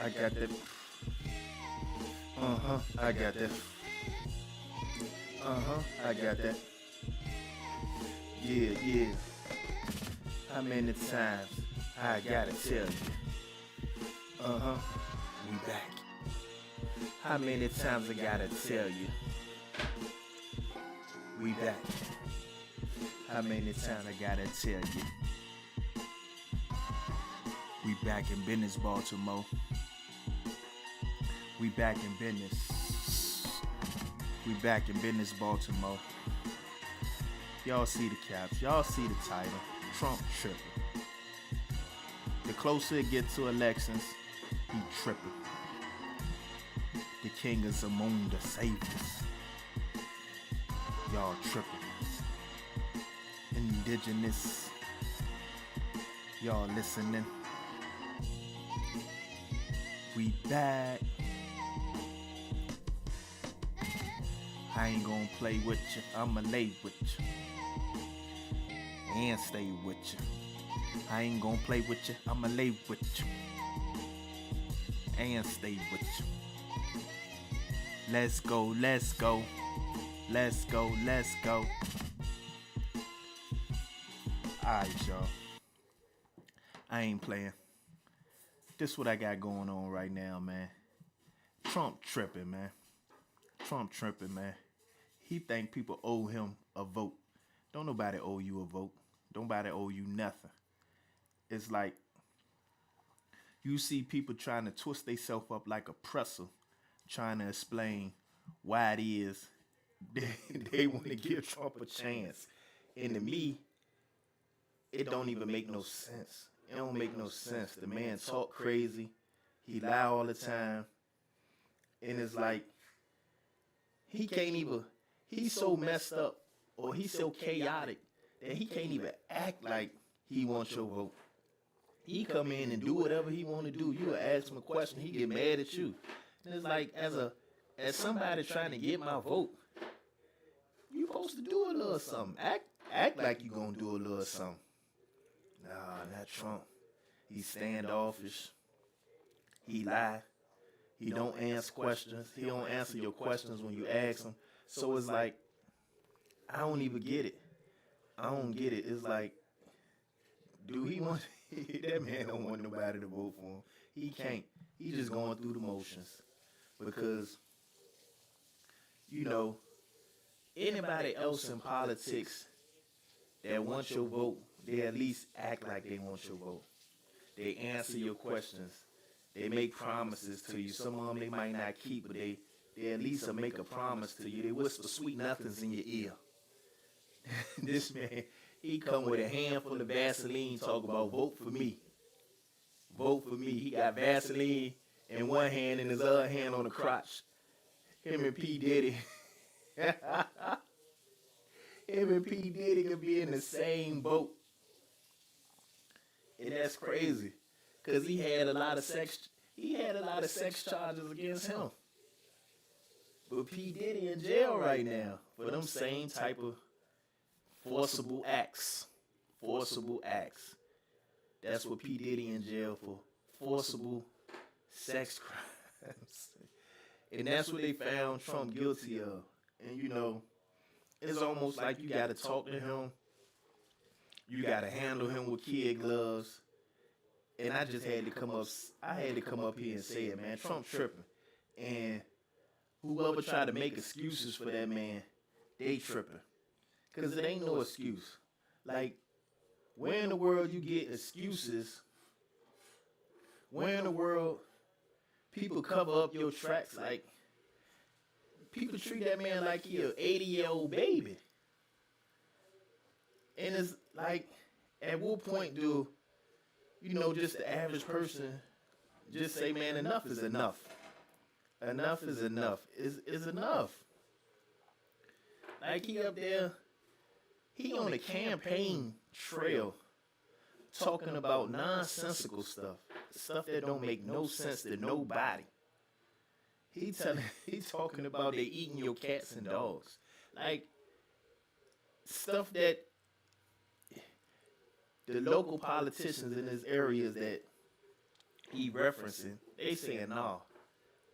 I got that. I got that. I got that. Yeah, yeah. How many times I gotta tell you? We back. How many times I gotta tell you? We back. How many times I gotta tell you? We back in business, Baltimore. We back in business. We back in business, Baltimore. Y'all see the caps. Y'all see the title. Trump tripping. The closer it gets to elections, he tripping. The king is among the saviors. Y'all tripping. Indigenous. Y'all listening. We back. I ain't gonna play with you. I'ma lay with you. And stay with you. I ain't gonna play with you. I'ma lay with you. And stay with you. Let's go, let's go. Let's go, let's go. Alright, y'all. I ain't playing. This what I got going on right now, man. Trump tripping, man. Trump tripping, man. He think people owe him a vote. Don't nobody owe you a vote. Nobody owe you nothing. It's like you see people trying to twist themselves up like a pretzel, trying to explain why it is they want to give Trump a chance. And to me, it don't even make no sense. It don't make no sense. The man talk crazy. He lie all the time. And it's like, he can't even, he's so messed up or he's so chaotic that he can't even act like he wants your vote. He come in and do whatever he want to do. You ask him a question, he get mad at you. And it's like, as somebody trying to get my vote, you supposed to do a little something. Act like you gonna do a little something. Nah, not Trump. He's standoffish. He lie. He don't answer questions. He don't answer your questions when you ask him. So it's like, I don't even get it. I don't get it. It's like, do he want, that man don't want nobody to vote for him. He can't. He just going through the motions. Because, you know, anybody else in politics that wants your vote, they at least act like they want your vote. They answer your questions. They make promises to you. Some of them they might not keep, but they at least will make a promise to you. They whisper sweet nothings in your ear. This man, he come with a handful of Vaseline, talk about vote for me. Vote for me. He got Vaseline in one hand and his other hand on the crotch. Him and P. Diddy. Him and P. Diddy could be in the same boat. And that's crazy. Cause he had a lot of sex charges against him. But P. Diddy in jail right now for them same type of forcible acts. Forcible acts. That's what P. Diddy in jail for. Forcible sex crimes. And that's what they found Trump guilty of. And you know, it's almost like you gotta talk to him. You gotta handle him with kid gloves. And I just had to come up here and say it, man. Trump tripping. And whoever tried to make excuses for that man, they tripping. Because it ain't no excuse. Like, where in the world you get excuses? Where in the world people cover up your tracks? Like, people treat that man like he an 80-year-old baby. And it's like, at what point do, you know, just the average person just say, man, enough is enough. Enough is enough. Is enough. Like he up there, he on the campaign trail talking about nonsensical stuff. Stuff that don't make no sense to nobody. He talking about they eating your cats and dogs. Like stuff that the local politicians in his areas that he referencing, they saying, no,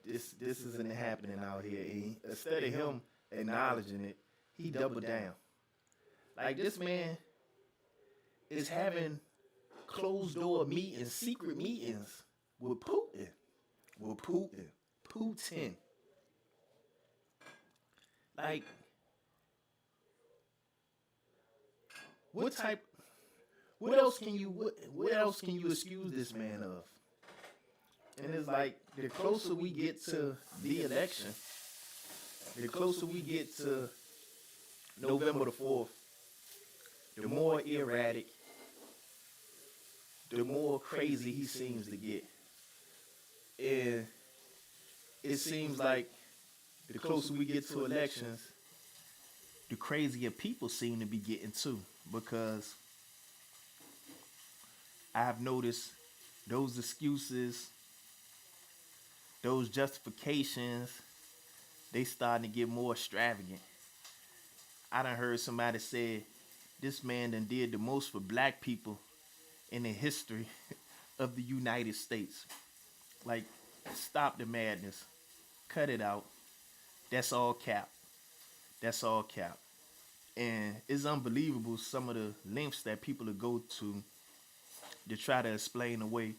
this isn't happening out here. And instead of him acknowledging it, he doubled down. Like, this man is having closed door meetings, secret meetings with Putin. Putin. Like, what type? What else can you excuse this man of? And it's like, the closer we get to the election, the closer we get to November the 4th, the more erratic, the more crazy he seems to get. And it seems like the closer we get to elections, the crazier people seem to be getting too. Because I've noticed those excuses, those justifications, they starting to get more extravagant. I done heard somebody say, this man done did the most for black people in the history of the United States. Like, stop the madness. Cut it out. That's all cap. That's all cap. And it's unbelievable some of the lengths that people will go to try to explain away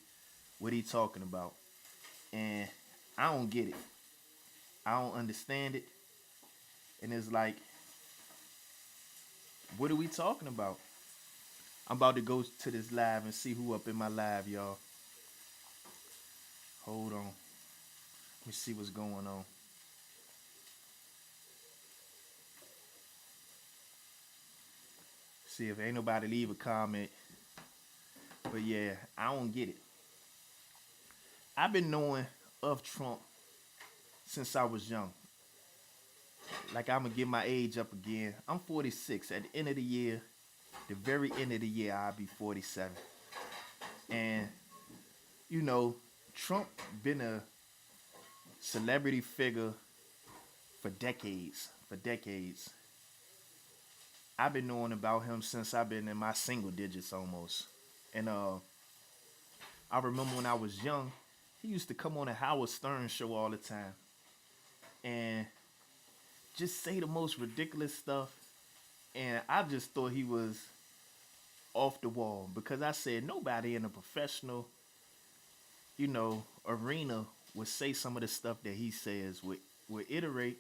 what he talking about. And I don't get it. I don't understand it. And it's like, what are we talking about? I'm about to go to this live and see who up in my live, y'all. Hold on. Let me see what's going on. See if ain't nobody leave a comment. But yeah, I don't get it. I've been knowing of Trump since I was young. Like, I'm going to get my age up again. I'm 46. At the end of the year, the very end of the year, I'll be 47. And, you know, Trump been a celebrity figure for decades. I've been knowing about him since I've been in my single digits almost. And I remember when I was young, he used to come on a Howard Stern show all the time. And just say the most ridiculous stuff. And I just thought he was off the wall. Because I said, nobody in a professional, arena would say some of the stuff that he says, would iterate.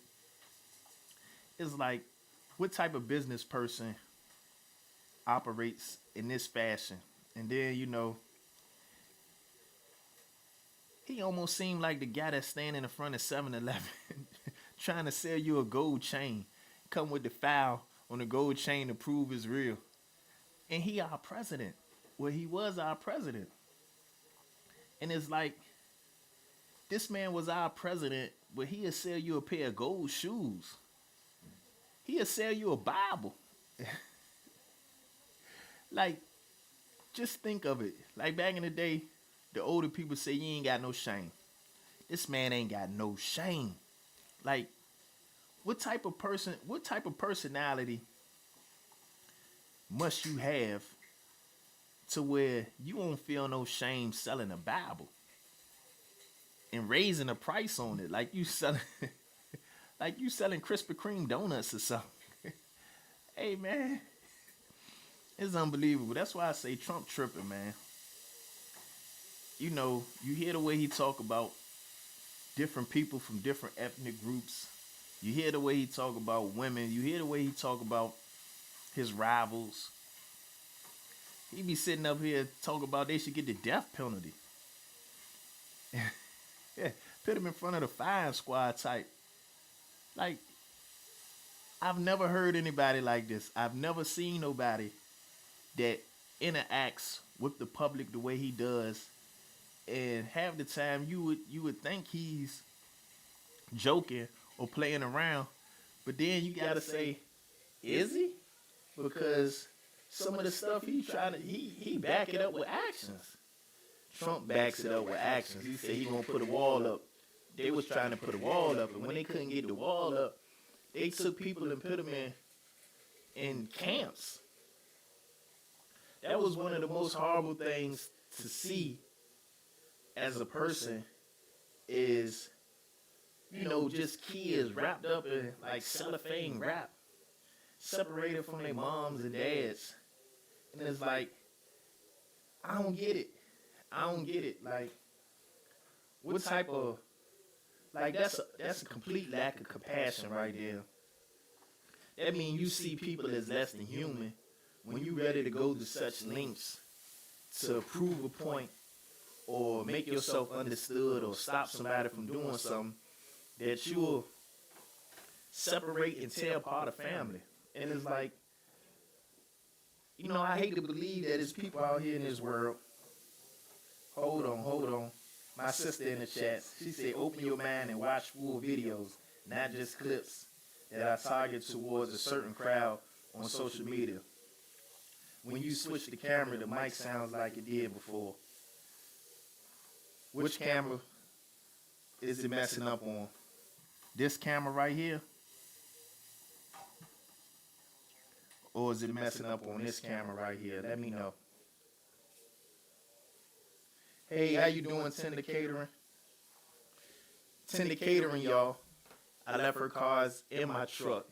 It's like, what type of business person operates in this fashion? And then, he almost seemed like the guy that's standing in front of 7-Eleven trying to sell you a gold chain. Come with the file on the gold chain to prove it's real. And he our president. Well, he was our president. And it's like, this man was our president, but he'll sell you a pair of gold shoes. He'll sell you a Bible. Like, just think of it. Like, back in the day, the older people say you ain't got no shame. This man ain't got no shame. Like, what type of personality must you have to where you won't feel no shame selling a Bible and raising a price on it like you selling Krispy Kreme donuts or something? Hey, man, it's unbelievable. That's why I say Trump tripping, man. You hear the way he talk about different people from different ethnic groups. You hear the way he talk about women. You hear the way he talk about his rivals. He be sitting up here talking about they should get the death penalty. Yeah, put him in front of the firing squad type. Like, I've never heard anybody like this. I've never seen nobody that interacts with the public the way he does. And half the time you would think he's joking or playing around. But then you gotta say, is he? Because some of the stuff he back it up with actions. Trump backs it up with actions. He said he gonna put a wall up. They was trying to put a wall up, and when they couldn't get the wall up, they took people and put them in camps. That was one of the most horrible things to see as a person is, just kids wrapped up in like cellophane wrap, separated from their moms and dads. And it's like, I don't get it. I don't get it. Like, what type of, like, that's a complete lack of compassion right there. That means you see people as less than human when you ready to go to such lengths to prove a point or make yourself understood or stop somebody from doing something, that you'll separate and tear apart a family. And it's like, I hate to believe that there's people out here in this world. Hold on. My sister in the chat, she said, open your mind and watch full videos, not just clips that are targeted towards a certain crowd on social media. When you switch the camera, the mic sounds like it did before. Which camera is it messing up on? This camera right here? Or is it messing up on this camera right here? Let me know. Hey, how you doing, Tender Catering? Tender Catering, y'all. I left her cars in my truck.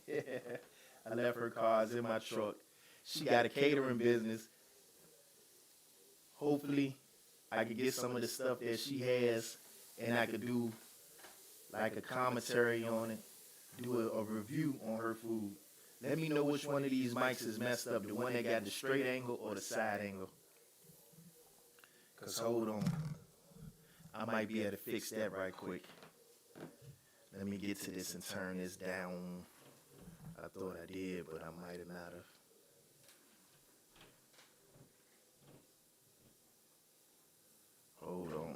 I left her cars in my truck. She got a catering business. Hopefully, I could get some of the stuff that she has, and I could do like a commentary on it, do a review on her food. Let me know which one of these mics is messed up, the one that got the straight angle or the side angle. Because hold on, I might be able to fix that right quick. Let me get to this and turn this down. I thought I did, but I might have not have. Hold on.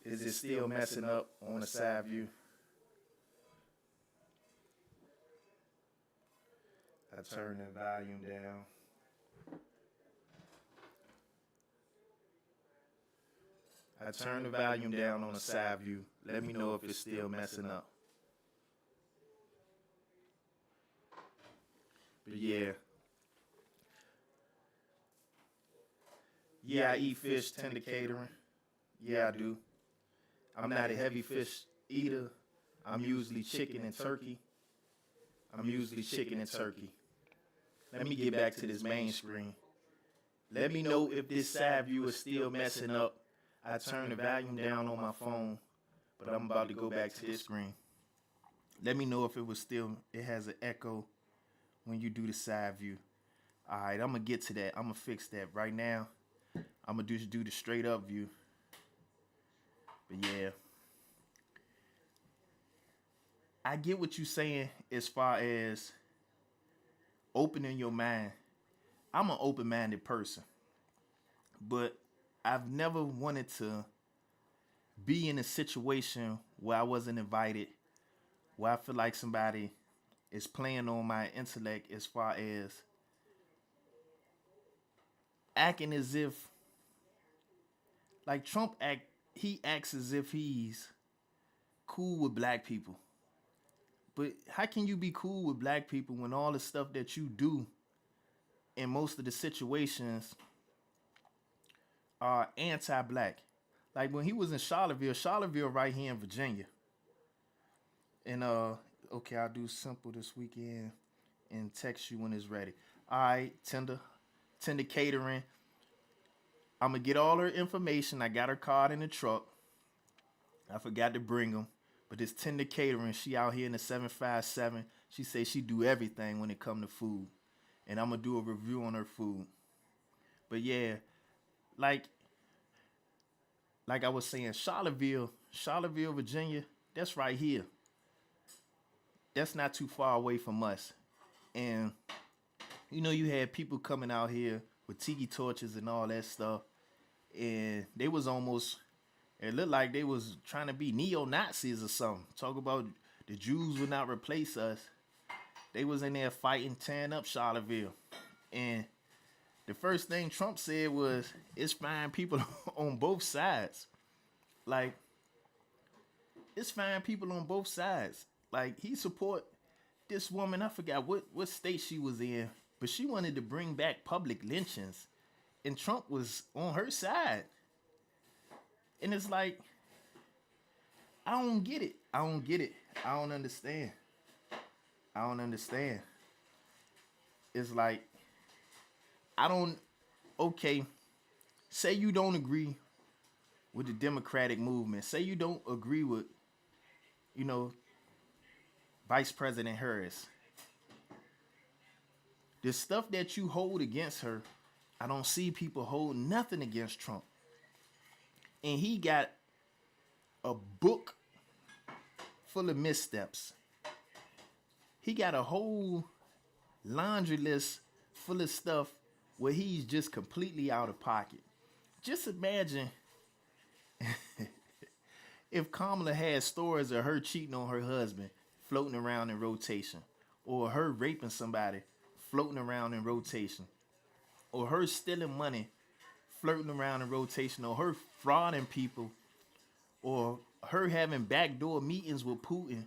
Is it still messing up on the side view? I turn the volume down. I turn the volume down on the side view. Let me know if it's still messing up. But yeah. Yeah, I eat fish, Tender Catering. Yeah, I do. I'm not a heavy fish eater. I'm usually chicken and turkey. Let me get back to this main screen. Let me know if this side view is still messing up. I turned the volume down on my phone, but I'm about to go back to this screen. Let me know if it has an echo when you do the side view. All right, I'm going to get to that. I'm going to fix that right now. I'm going to just do the straight up view. But yeah. I get what you're saying as far as opening your mind. I'm an open-minded person. But I've never wanted to be in a situation where I wasn't invited, where I feel like somebody is playing on my intellect as far as acting as if, like Trump he acts as if he's cool with black people. But how can you be cool with black people when all the stuff that you do in most of the situations are anti-black? Like when he was in Charlottesville right here in Virginia. And okay, I'll do simple this weekend and text you when it's ready. All right, Tender Catering. I'm gonna get all her information. I got her card in the truck. I forgot to bring them. But this Tender Catering, she out here in the 757. She say she do everything when it come to food. And I'm gonna do a review on her food. But yeah, like I was saying, Charlottesville, Virginia, that's right here. That's not too far away from us. And, you had people coming out here with tiki torches and all that stuff. And they was it looked like they was trying to be neo-Nazis or something. Talk about the Jews would not replace us. They was in there fighting, tearing up Charlottesville. And the first thing Trump said was, it's fine people on both sides. Like, it's fine people on both sides. Like he support this woman. I forgot what state she was in, but she wanted to bring back public lynchings, and Trump was on her side. And it's like I don't get it. I don't get it. I don't understand. I don't understand. It's like I don't. Okay, say you don't agree with the Democratic movement. Say you don't agree with, you know, Vice President Harris. The stuff that you hold against her, I don't see people hold nothing against Trump. And he got a book full of missteps. He got a whole laundry list full of stuff where he's just completely out of pocket. Just imagine if Kamala had stories of her cheating on her husband floating around in rotation, or her raping somebody floating around in rotation, or her stealing money flirting around in rotation, or her frauding people, or her having backdoor meetings with Putin.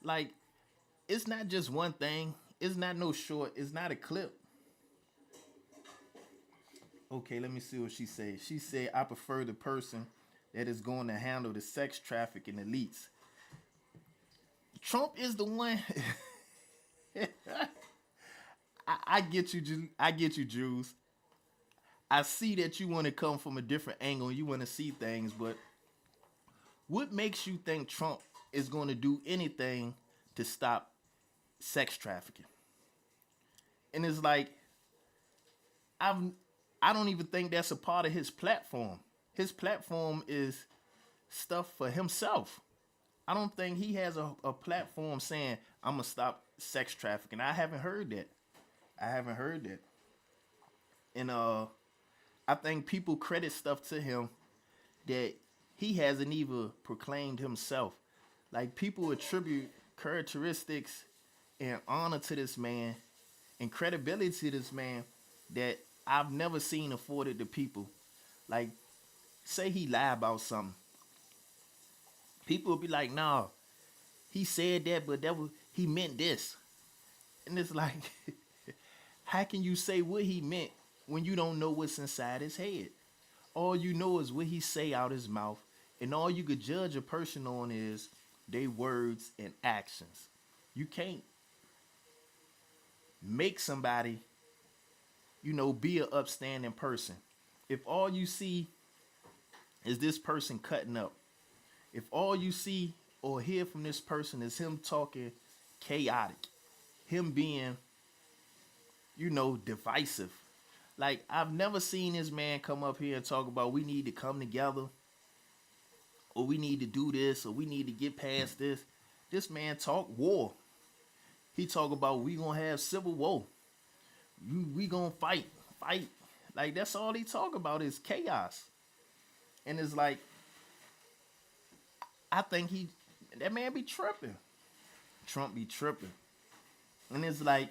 Like, it's not just one thing. It's not no short. It's not a clip. Okay, let me see what she said. She said, I prefer the person that is going to handle the sex trafficking elites. Trump is the one. I get you. I get you, Jews. I see that you want to come from a different angle. You want to see things, but what makes you think Trump is going to do anything to stop sex trafficking? And it's like I've I don't even think that's a part of his platform. His platform is stuff for himself. I don't think he has a platform saying I'm gonna stop sex trafficking. I haven't heard that. I haven't heard that. And I think people credit stuff to him that he hasn't even proclaimed himself. Like people attribute characteristics and honor to this man and credibility to this man that I've never seen afforded to people. Like, say he lie about something. People will be like, nah, he said that, but that was he meant this. And it's like, how can you say what he meant when you don't know what's inside his head? All you know is what he say out his mouth, and all you could judge a person on is their words and actions. You can't make somebody, be an upstanding person. If all you see is this person cutting up, if all you see or hear from this person is him talking chaotic, him being, divisive. Like, I've never seen this man come up here and talk about we need to come together, or we need to do this, or we need to get past this. This man talk war. He talk about we gonna have civil war. We gonna fight. Like, that's all he talk about is chaos. And it's like, I think that man be tripping. Trump be tripping. And it's like,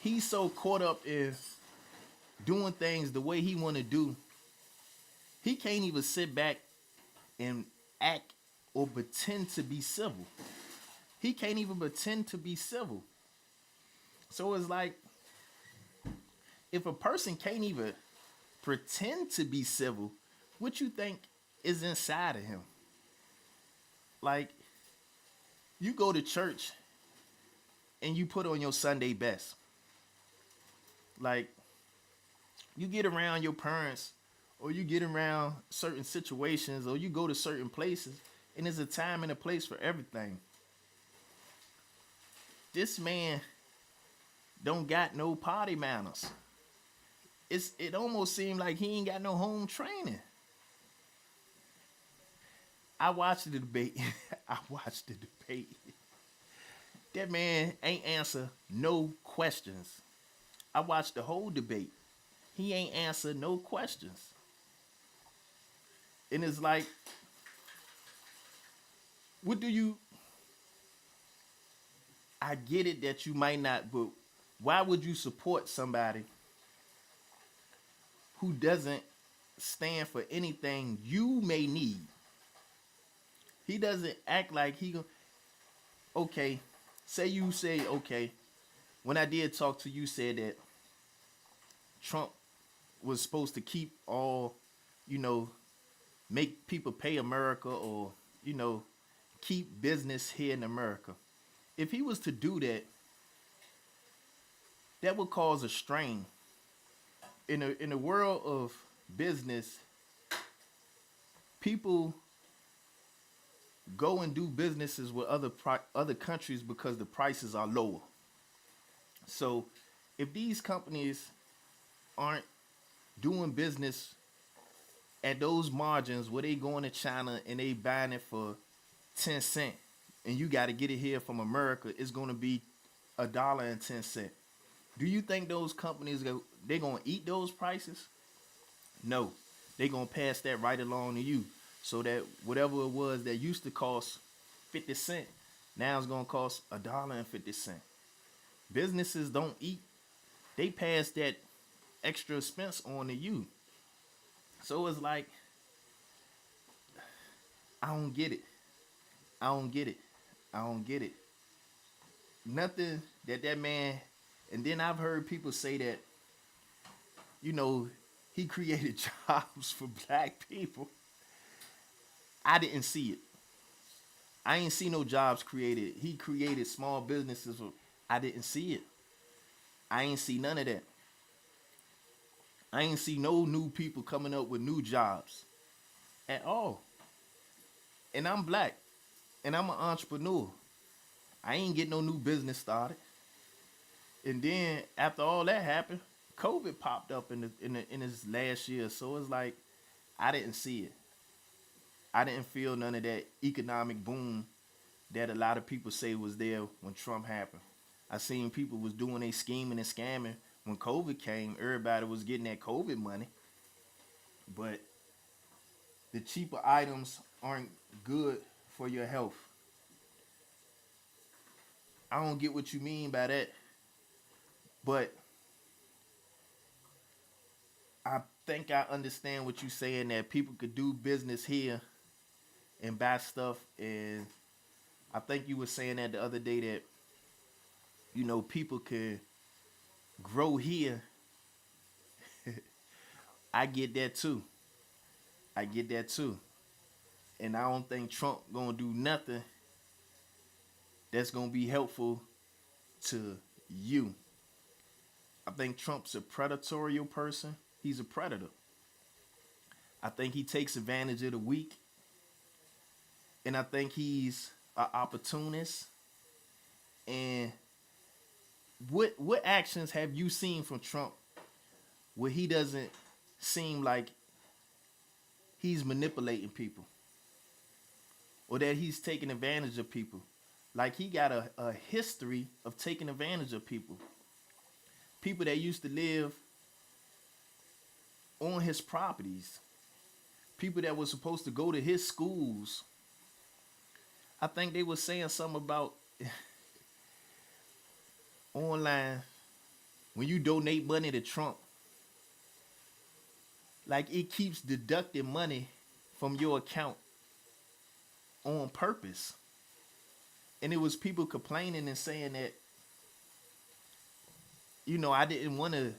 he's so caught up in doing things the way he want to do, he can't even sit back and act or pretend to be civil. He can't even pretend to be civil. So it's like, if a person can't even pretend to be civil, what you think is inside of him? Like, you go to church and you put on your Sunday best. Like, you get around your parents, or you get around certain situations, or you go to certain places, and there's a time and a place for everything. This man don't got no potty manners. It almost seemed like he ain't got no home training. I watched the debate. That man ain't answer no questions. I watched the whole debate. He ain't answer no questions. And it's like, I get it that you might not, but why would you support somebody who doesn't stand for anything you may need? He doesn't act like okay, say you say, okay, when I did talk to you, said that Trump was supposed to keep all, you know, make people pay America or, you know, keep business here in America. If he was to do that, that would cause a strain. In a world of business, people go and do businesses with other countries because the prices are lower. So if these companies aren't doing business at those margins where they going to China and they buying it for 10 cent and you got to get it here from America, it's going to be $1.10. Do you think those companies they're going to eat those prices? No. They're going to pass that right along to you. So that whatever it was that used to cost 50 cent, now it's going to cost $1.50. Businesses don't eat. They pass that extra expense on to you. So it's like, I don't get it. I don't get it. I don't get it. Nothing that man, and then I've heard people say that, you know, he created jobs for black people. I didn't see it. I ain't see no jobs created. He created small businesses. I didn't see it. I ain't see none of that. I ain't see no new people coming up with new jobs at all. And I'm black, and I'm an entrepreneur. I ain't get no new business started. And then after all that happened, COVID popped up in this last year. So it's like I didn't see it. I didn't feel none of that economic boom that a lot of people say was there when Trump happened. I seen people was doing a scheming and scamming when COVID came. Everybody was getting that COVID money, but the cheaper items aren't good for your health. I don't get what you mean by that, but I think I understand what you're saying, that people could do business here and buy stuff. And I think you were saying that the other day that, you know, people could grow here. I get that too. I get that too. And I don't think Trump gonna do nothing that's gonna be helpful to you. I think Trump's a predatorial person. He's a predator. I think he takes advantage of the weak. And I think he's an opportunist. And what actions have you seen from Trump where he doesn't seem like he's manipulating people or that he's taking advantage of people? Like he got a history of taking advantage of people. People that used to live on his properties. People that were supposed to go to his schools. I think they were saying something about online, when you donate money to Trump, like it keeps deducting money from your account on purpose. And it was people complaining and saying that, you know, I didn't want to,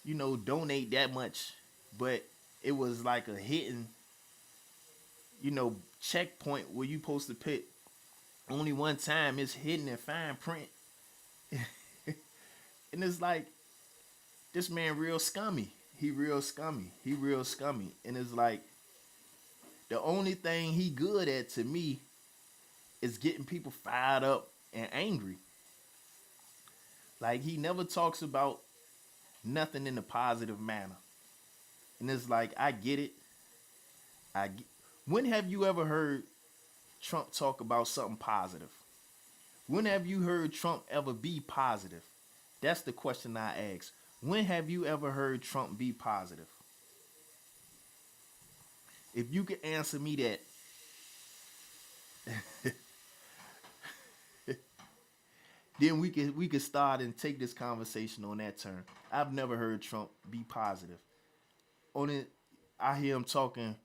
you know, donate that much, but it was like a hidden, you know, checkpoint where you supposed to put only one time. It's hidden in fine print. And it's like, this man real scummy. He real scummy. He real scummy. And it's like, the only thing he good at to me is getting people fired up and angry. Like he never talks about nothing in a positive manner. And it's like, I get it. When have you ever heard Trump talk about something positive? When have you heard Trump ever be positive? That's the question I ask. When have you ever heard Trump be positive? If you could answer me that, then we could start and take this conversation on that turn. I've never heard Trump be positive. On it, I hear him talking.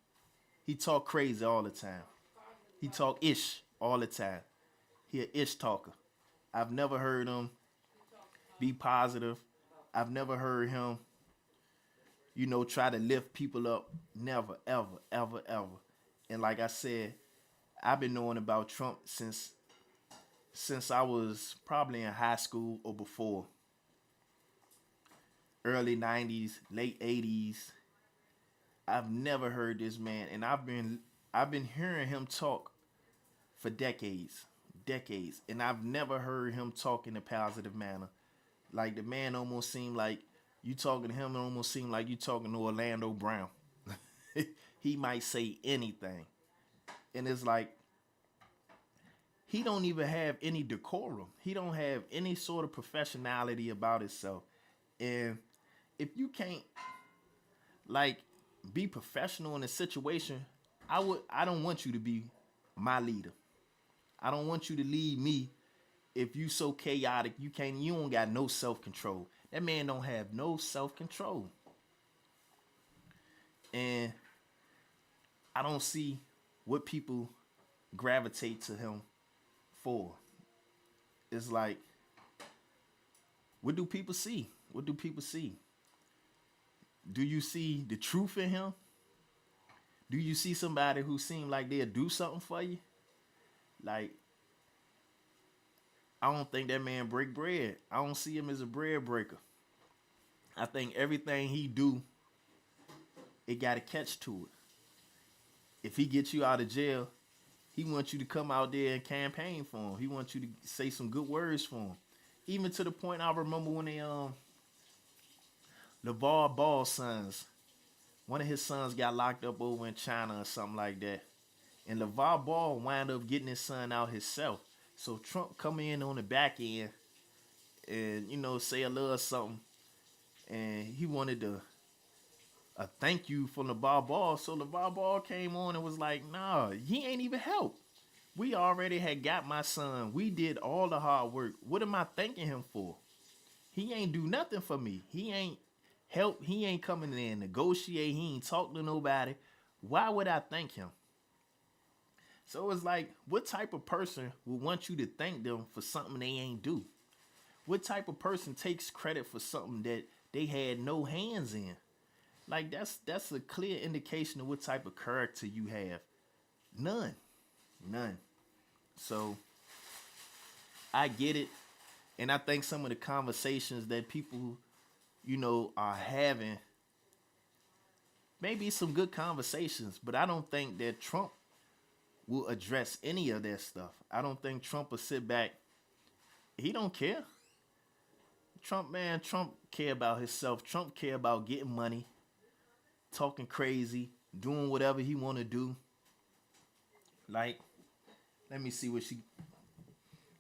He talk crazy all the time. He talk ish all the time. He a ish talker. I've never heard him be positive. I've never heard him, try to lift people up. Never, ever, ever, ever. And like I said, I've been knowing about Trump since I was probably in high school or before. Early 90s, late 80s. I've never heard this man, and I've been hearing him talk for decades, decades, and I've never heard him talk in a positive manner. Like the man almost seemed like you talking to him, it almost seemed like you talking to Orlando Brown. He might say anything, and it's like he don't even have any decorum. He don't have any sort of professionality about himself. And if you can't like be professional in a situation, I don't want you to be my leader. I don't want you to lead me if you so chaotic you don't got no self-control. That man don't have no self-control. And I don't see what people gravitate to him for. It's like, what do people see? What do people see? Do you see the truth in him? Do you see somebody who seems like they'll do something for you? Like, I don't think that man break bread. I don't see him as a bread breaker. I think everything he do, it got a catch to it. If he gets you out of jail, he wants you to come out there and campaign for him. He wants you to say some good words for him. Even to the point I remember when LeVar Ball's sons, one of his sons got locked up over in China or something like that. And LeVar Ball wound up getting his son out himself. So Trump come in on the back end and, say a little something. And he wanted a thank you from LeVar Ball. So LeVar Ball came on and was like, nah, he ain't even help. We already had got my son. We did all the hard work. What am I thanking him for? He ain't do nothing for me. He ain't help. He ain't coming in and negotiate. He ain't talk to nobody. Why would I thank him? So it's like, what type of person would want you to thank them for something they ain't do? What type of person takes credit for something that they had no hands in? Like that's a clear indication of what type of character you have. None. None. So I get it. And I think some of the conversations that people, are having, maybe some good conversations, but I don't think that Trump will address any of that stuff. I don't think Trump will sit back. He don't care. Trump care about himself. Trump care about getting money, talking crazy, doing whatever he want to do. Like, let me see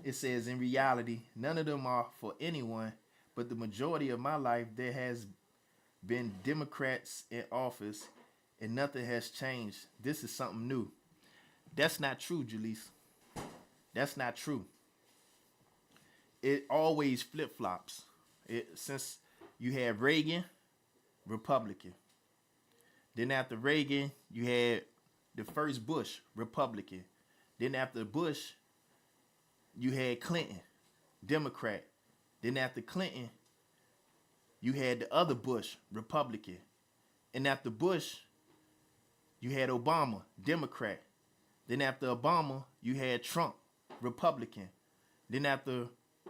it says, in reality, none of them are for anyone, but the majority of my life, there has been Democrats in office and nothing has changed. This is something new. That's not true, Jaleese. That's not true. It always flip-flops. Since you had Reagan, Republican. Then after Reagan, you had the first Bush, Republican. Then after Bush, you had Clinton, Democrat. Then after Clinton, you had the other Bush, Republican. And after Bush, you had Obama, Democrat. Then after Obama, you had Trump, Republican. Then after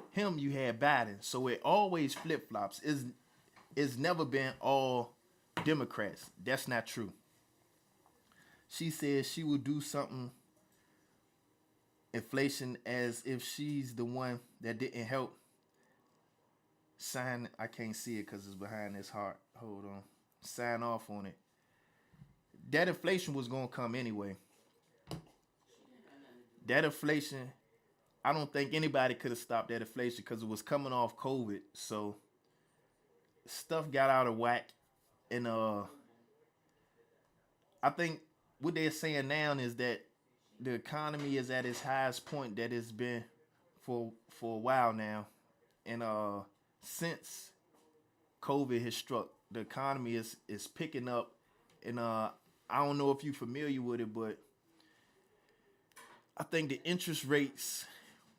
him, you had Biden. So it always flip-flops. It's never been all Democrats. That's not true. She says she will do something inflation as if she's the one that didn't help. Sign, I can't see it because it's behind this heart. Hold on. Sign off on it. That inflation was going to come anyway. That inflation, I don't think anybody could have stopped that inflation because it was coming off COVID. So stuff got out of whack. And I think what they're saying now is that the economy is at its highest point that it's been for a while now. And since COVID has struck, the economy is picking up. And I don't know if you're familiar with it, but I think the interest rates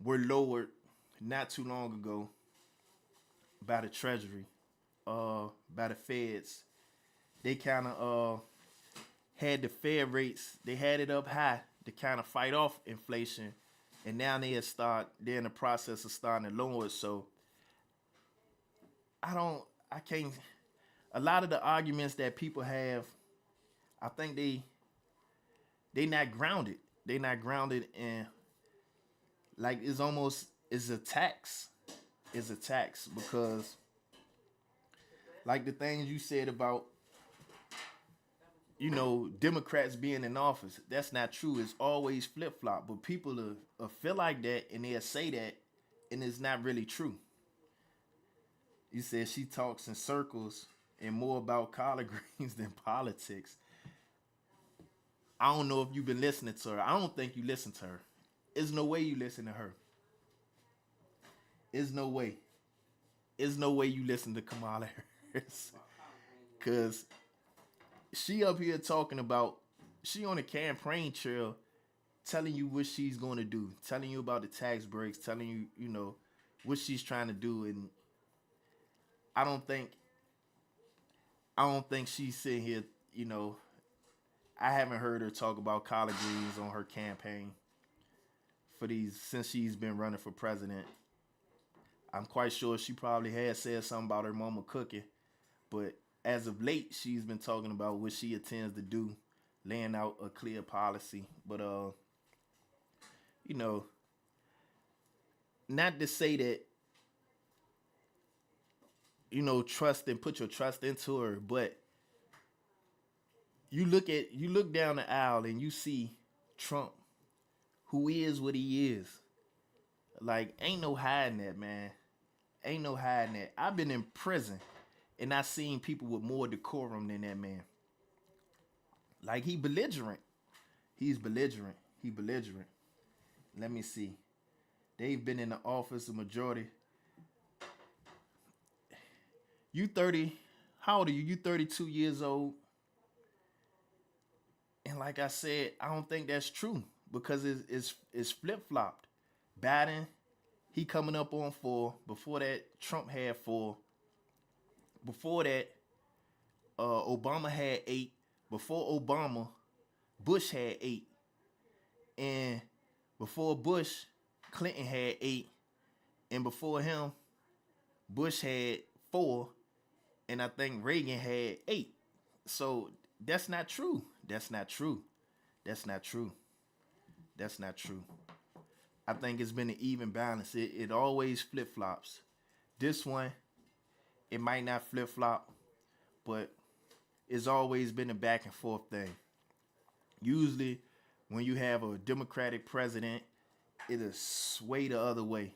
were lowered not too long ago by the Treasury, by the Feds. They kind of had the Fed rates, they had it up high to kind of fight off inflation, and now they're in the process of starting to lower it. So I can't. A lot of the arguments that people have, I think they not grounded. They not grounded in, like, it's almost it's a tax. It's a tax because, like, the things you said about, Democrats being in office, that's not true. It's always flip flop. But people feel like that and they'll say that, and it's not really true. You said she talks in circles and more about collard greens than politics. I don't know if you've been listening to her. I don't think you listen to her. There's no way you listen to her. There's no way. There's no way you listen to Kamala Harris. Cause she up here talking about, she on a campaign trail telling you what she's going to do, telling you about the tax breaks, telling you, what she's trying to do. And I don't think she's sitting here, I haven't heard her talk about collard greens on her campaign since she's been running for president. I'm quite sure she probably has said something about her mama cooking, but as of late, she's been talking about what she intends to do, laying out a clear policy. But not to say that, trust and put your trust into her, but you look down the aisle and you see Trump, who is what he is. Like, ain't no hiding that, man. Ain't no hiding that. I've been in prison and I seen people with more decorum than that man. Like, he belligerent. He's belligerent. He belligerent. Let me see. They've been in the office a majority. You 30. How old are you? You 32 years old. And like I said, I don't think that's true because it's flip-flopped. Biden, he coming up on 4. Before that, Trump had 4. Before that, Obama had 8. Before Obama, Bush had 8. And before Bush, Clinton had 8. And before him, Bush had 4. And I think Reagan had 8. So that's not true. That's not true. That's not true. That's not true. I think it's been an even balance. It always flip-flops. This one, it might not flip-flop, but it's always been a back and forth thing. Usually, when you have a Democratic president, it'll sway the other way.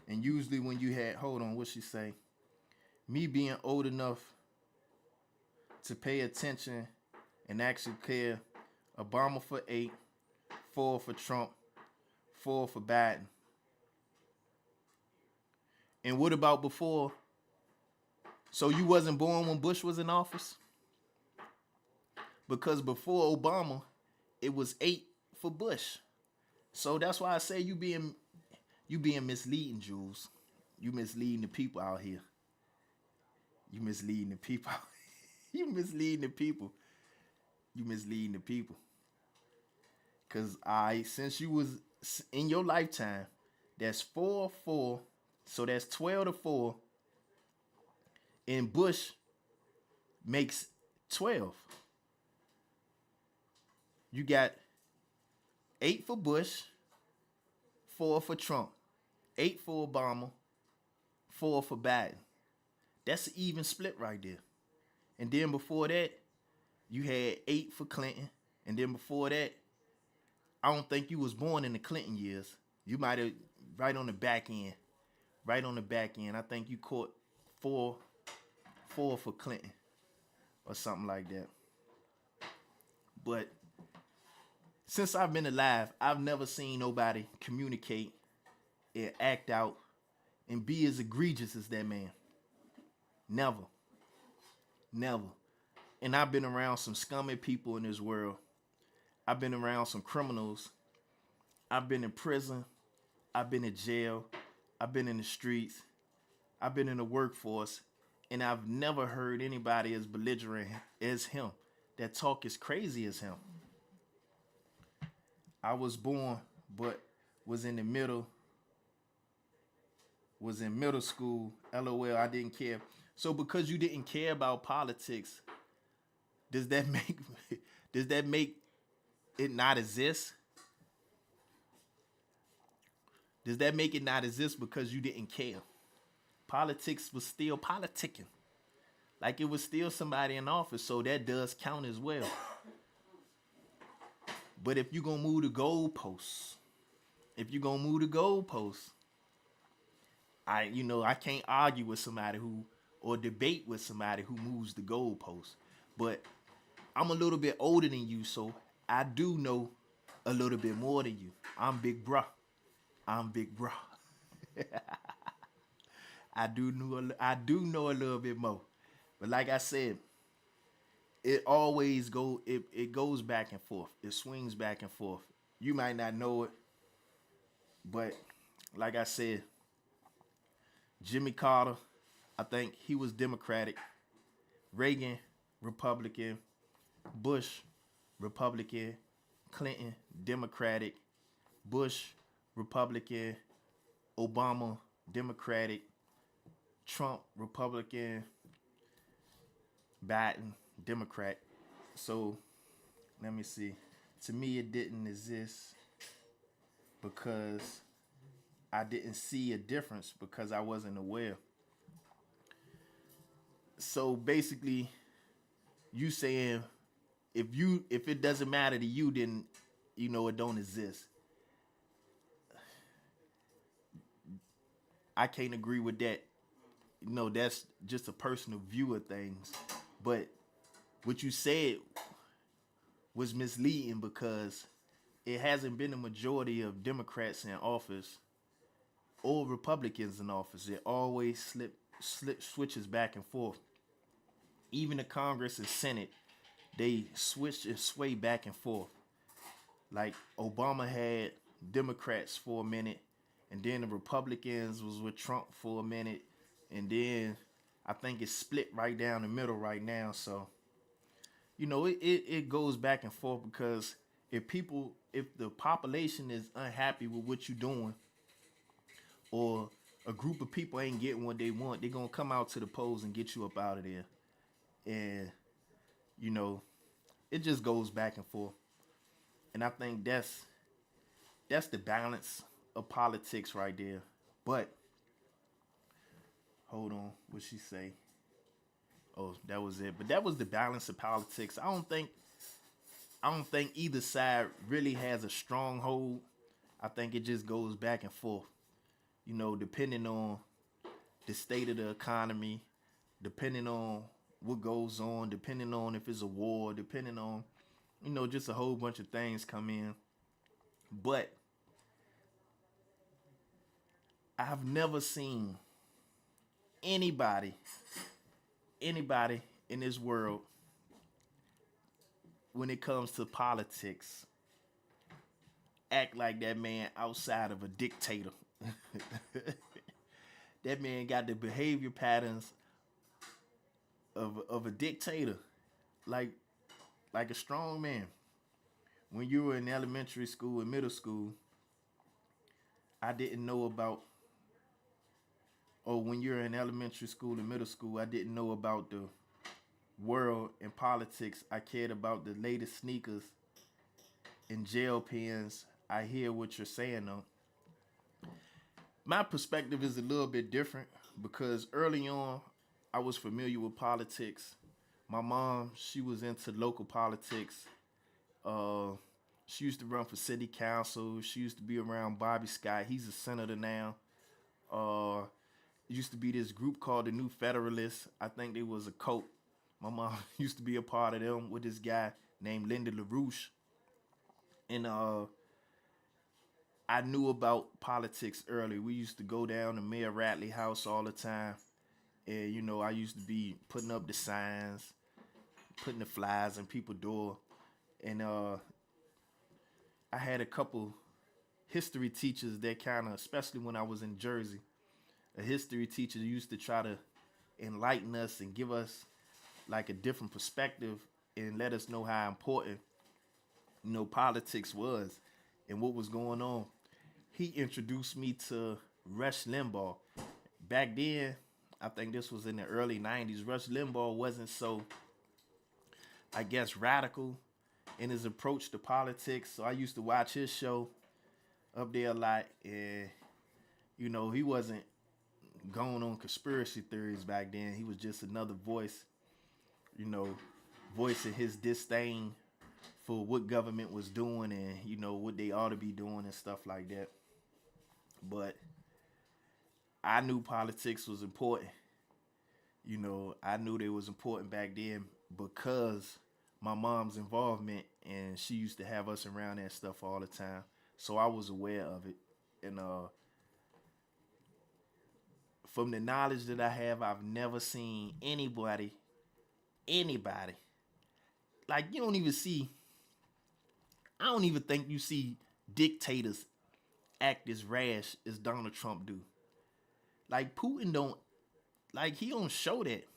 And usually when you had, hold on, what she say? Me being old enough to pay attention and actually care, Obama for 8, 4 for Trump, 4 for Biden. And what about before? So you wasn't born when Bush was in office? Because before Obama, it was 8 for Bush. So that's why I say you being misleading, Jules. You misleading the people out here. You misleading the people. You misleading the people. You misleading the people. Cause since you was in your lifetime, that's 4. So that's 12-4. And Bush makes 12. You got 8 for Bush, 4 for Trump, 8 for Obama, 4 for Biden. That's an even split right there. And then before that, you had 8 for Clinton. And then before that, I don't think you was born in the Clinton years. You might have right on the back end. Right on the back end. I think you caught 4 for Clinton or something like that. But since I've been alive, I've never seen nobody communicate and act out and be as egregious as that man. Never. Never. And I've been around some scummy people in this world. I've been around some criminals. I've been in prison. I've been in jail. I've been in the streets. I've been in the workforce. And I've never heard anybody as belligerent as him that talk as crazy as him. I was born, but was in the middle, was in middle school. LOL, I didn't care. So because you didn't care about politics, does that make does that make it not exist? Does that make it not exist because you didn't care? Politics was still politicking. Like it was still somebody in office, so that does count as well. But if you're gonna move the goalposts, if you're gonna move the goalposts, I can't argue with somebody who or debate with somebody who moves the goalposts. But I'm a little bit older than you, so I do know a little bit more than you. I'm big bruh. I'm big bruh. I do know a little bit more. But like I said, it goes back and forth. It swings back and forth. You might not know it, but like I said, Jimmy Carter, I think he was Democratic. Reagan, Republican. Bush, Republican. Clinton, Democratic. Bush, Republican. Obama, Democratic. Trump, Republican. Biden, Democrat. So let me see. To me, it didn't exist because I didn't see a difference because I wasn't aware. So basically, you saying if it doesn't matter to you, then it don't exist. I can't agree with that. That's just a personal view of things. But what you said was misleading because it hasn't been a majority of Democrats in office or Republicans in office. It always switches back and forth. Even the Congress and Senate, they switch and sway back and forth. Like Obama had Democrats for a minute, and then the Republicans was with Trump for a minute, and then I think it's split right down the middle right now. So it goes back and forth because if the population is unhappy with what you're doing, or a group of people ain't getting what they want, they're gonna come out to the polls and get you up out of there. And you know, it just goes back and forth. And I think that's the balance of politics right there. But hold on, what she say? Oh, that was it. But that was the balance of politics. I don't think either side really has a stronghold. I think it just goes back and forth. Depending on the state of the economy, depending on what goes on, depending on if it's a war, depending on, just a whole bunch of things come in. But I've never seen anybody, anybody in this world when it comes to politics act like that man outside of a dictator. That man got the behavior patterns of a dictator, like like a strong man. When you were in elementary school and middle school, I didn't know about. Or when you're in elementary school and middle school, I didn't know about the world and politics. I cared about the latest sneakers and jail pens. I hear what you're saying though. My perspective is a little bit different because early on I was familiar with politics. My mom, she was into local politics. Uh, she used to run for city council. She used to be around Bobby Scott. He's a senator now. Uh, it used to be this group called the New Federalists. I think they was a cult. My mom used to be a part of them with this guy named Lyndon LaRouche. And I knew about politics early. We used to go down to Mayor Ratley house all the time. And, I used to be putting up the signs, putting the flyers in people's door. And I had a couple history teachers that kind of, especially when I was in Jersey, a history teacher used to try to enlighten us and give us like a different perspective and let us know how important, politics was and what was going on. He introduced me to Rush Limbaugh. Back then, I think this was in the early 90s, Rush Limbaugh wasn't so, I guess, radical in his approach to politics. So I used to watch his show up there a lot. And, he wasn't going on conspiracy theories back then. He was just another voice, you know, voicing his disdain for what government was doing and, what they ought to be doing and stuff like that. But I knew politics was important. I knew they was important back then because my mom's involvement, and she used to have us around that stuff all the time. So I was aware of it. And from the knowledge that I have, I've never seen anybody, like I don't even think you see dictators act as rash as Donald Trump do. Like Putin don't, like he don't show that.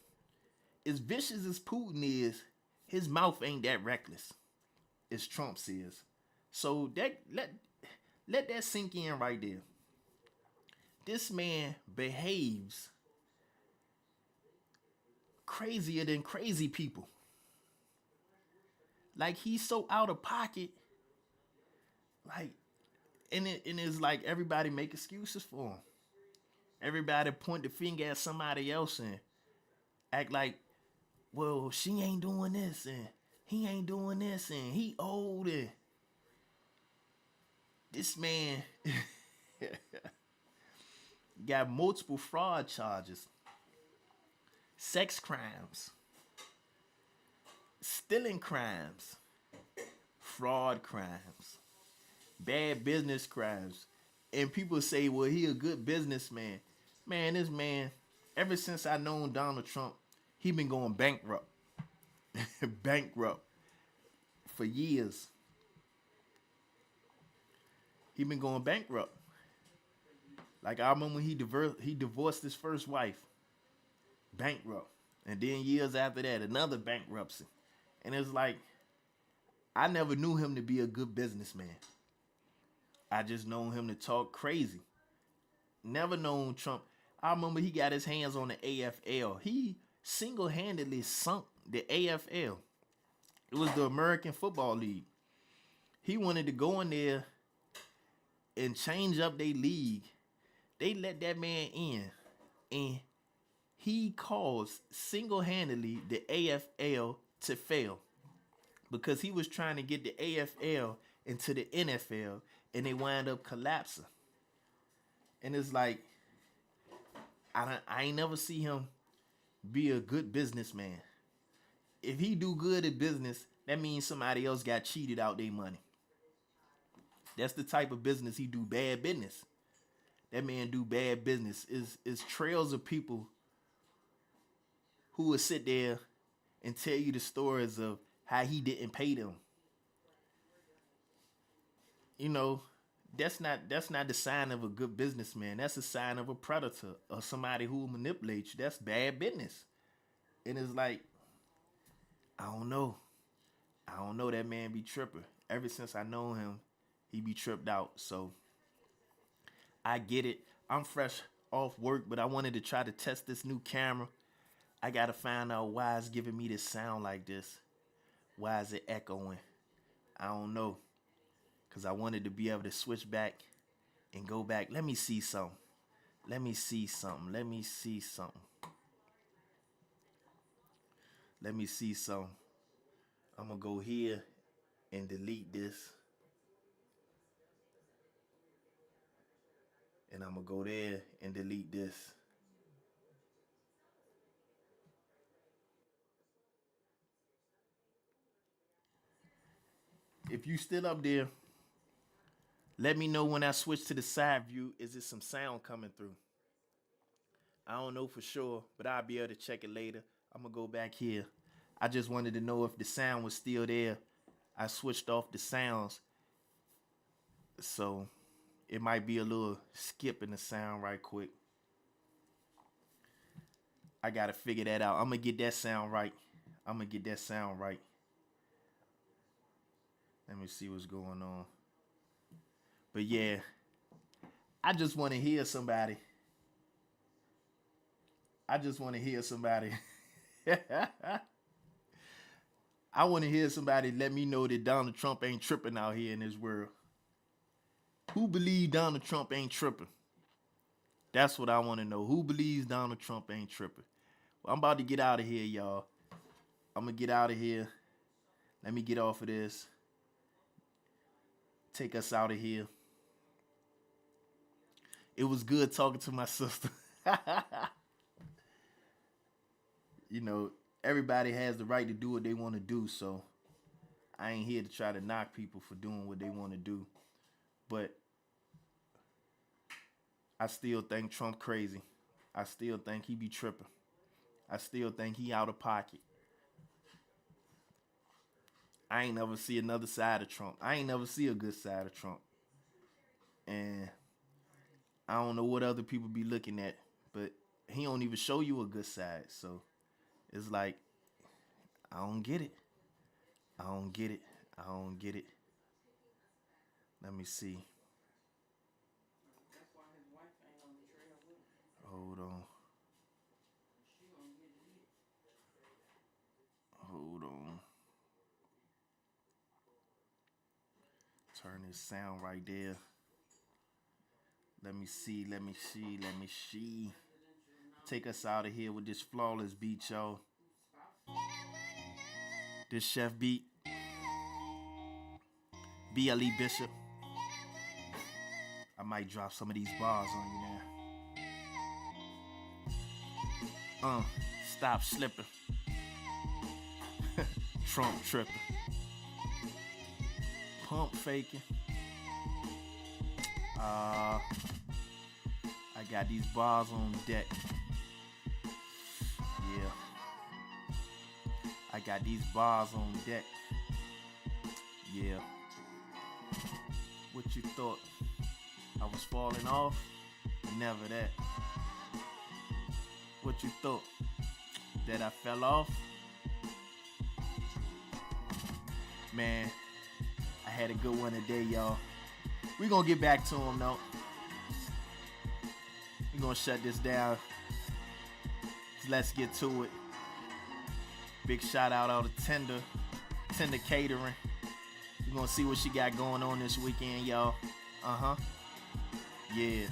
As vicious as Putin is, his mouth ain't that reckless as Trump's is. So that let that sink in right there. This man behaves crazier than crazy people. Like he's so out of pocket. Like, and it's like everybody make excuses for him. Everybody point the finger at somebody else and act like, well, she ain't doing this and he ain't doing this and he old and this man got multiple fraud charges, sex crimes, stealing crimes, fraud crimes, bad business crimes. And people say, well, he a good businessman. Man, this man, ever since I known Donald Trump, he been going bankrupt. Bankrupt for years. He been going bankrupt. Like I remember when he divorced his first wife. Bankrupt. And then years after that, another bankruptcy. And it's like, I never knew him to be a good businessman. I just known him to talk crazy. Never known Trump. I remember he got his hands on the AFL. He single-handedly sunk the AFL. It was the American Football League. He wanted to go in there and change up their league. They let that man in. And he caused single-handedly the AFL to fail. Because he was trying to get the AFL into the NFL. And they wind up collapsing. And it's like, I ain't never see him be a good businessman. If he do good at business, that means somebody else got cheated out their money. That's the type of business he do, bad business. That man do bad business. Is trails of people who would sit there and tell you the stories of how he didn't pay them. That's not the sign of a good businessman. That's a sign of a predator or somebody who will manipulate you. That's bad business. And it's like, I don't know. That man be tripping. Ever since I know him, he be tripped out. So I get it. I'm fresh off work, but I wanted to try to test this new camera. I gotta find out why it's giving me this sound like this. Why is it echoing? I don't know. Because I wanted to be able to switch back and go back. Let me see something. Let me see something. I'm going to go here and delete this. And I'm going to go there and delete this. If you still up there, let me know when I switch to the side view. Is it some sound coming through? I don't know for sure, but I'll be able to check it later. I'm going to go back here. I just wanted to know if the sound was still there. I switched off the sounds. So It might be a little skip in the sound right quick. I gotta figure that out. I'm gonna get that sound right. Let me see what's going on. But yeah, I just want to hear somebody. I want to hear somebody let me know that Donald Trump ain't tripping out here in this world. Who believes Donald Trump ain't tripping? That's what I want to know. Who believes Donald Trump ain't tripping? Well, I'm about to get out of here, y'all. I'm going to get out of here. Let me get off of this. Take us out of here. It was good talking to my sister. You know, everybody has the right to do what they want to do, so I ain't here to try to knock people for doing what they want to do. But I still think Trump crazy. I still think he be tripping. I still think he out of pocket. I ain't never see another side of Trump. I ain't never see a good side of Trump. And I don't know what other people be looking at, but he don't even show you a good side. So it's like, I don't get it. Let me see. Hold on. Turn this sound right there. Let me see. Take us out of here with this flawless beat, y'all. This Chef beat. BLE Bishop. I might drop some of these bars on you now. Stop slipping. Trump tripping. Pump faking. I got these bars on deck. Yeah. I got these bars on deck. Yeah. What you thought? I was falling off? Never that. What you thought? That I fell off? Man, I had a good one today, y'all. We gonna get back to him, though. We gonna shut this down. Let's get to it. Big shout out all the Tender Catering. We gonna see what she got going on this weekend, y'all. Yeah.